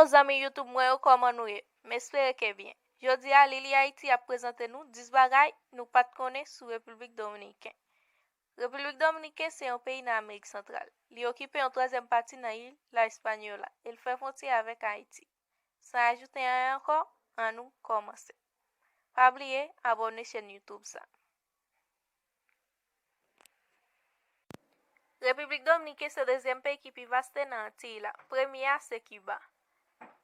Hello, zami YouTube mwen yo koman nou ye? M'espere ke bien. Jodi a Lili Haiti a prezante nou 10 bagay nou pat konen sou Republik Dominiken. Republik Dominiken se yon peyi nan Amerik Sentral. Li okipe yon 3e pati nan il la Hispaniola. El fè fontye avèk Haiti. San ajoute yon ankon, an nou komanse. Pa bliye, abone chen YouTube sa. Republik Dominiken se 2e peyi ki pi vaste nan Antilles la. Premier se Cuba.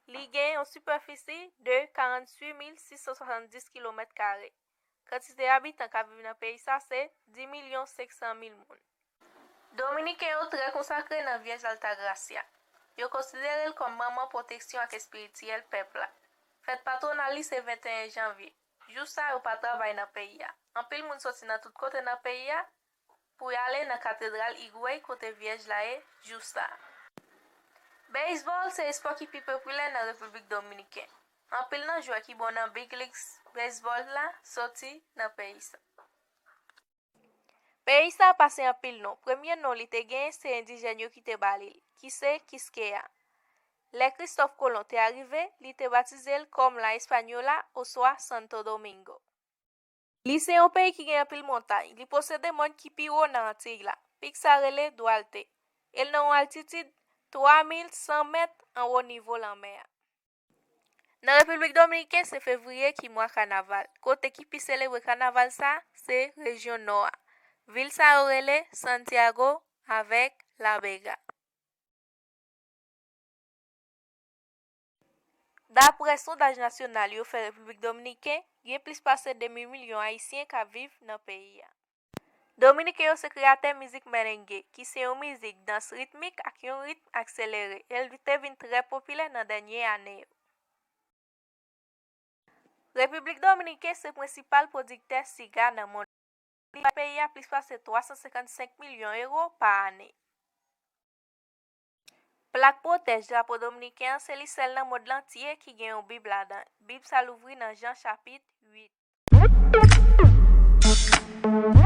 Li gen yon superfisi de 48.670 km². Kantite habitan ka vive nan peyi sa se 10.500.000 moun. Dominiken yo tre konsakre nan Vierge Altagracia. Yo konsidere el kom maman proteksyon ak espirituel pepla. Fèt patronali se 21 janvye. Jou sa yo pa travay nan peyi ya. Anpil moun soti nan tout kote nan peyi ya pou yale nan katedral Higuey kote Vierge la e jou sa. Baseball se sport ki pi popüler nan Republik Dominiken. Anpil nan joueur ki bon nan Big Leagues Baseball la soti nan peyi sa. Peyi sa pase anpil non. Premier non li te gen se indijen yo ki te balil, ki se Quisqueya. Le Christophe Colomb te arrive, li te batize el kom la Hispaniola ou soit Santo Domingo. Li se yon peyi ki gen anpil montay. Li posede moun ki pi ou nan Antilles la. Pik sa rele Duarte. El nan altitude 3100 mètres en haut niveau la mer. Nan Republik Dominiken se fevriye ki mwa kanaval. Kote ki pi celebre kanaval sa, se region Noa. Vil sa orele Santiago avec La Vega. Dapre sondaj nasyonal yo fe Republik Dominiken, gen plis pase 2 milyon Haitien ka viv nan peyi ya. Dominiken yo se kreate mizik merengue, ki se yon mizik dans ritmik ak yon ritm akselere. El te vin tre popüler nan denye ane yo. Republik Dominiken se prinsipal produkter siga nan moun. Li peyi ya plis pase 355 milyon euro pa ane. Plak protèj drapo Dominiken se li sel nan mod lantye ki gen yon bib la dan. Bib sa louvri nan Jean chapit 8.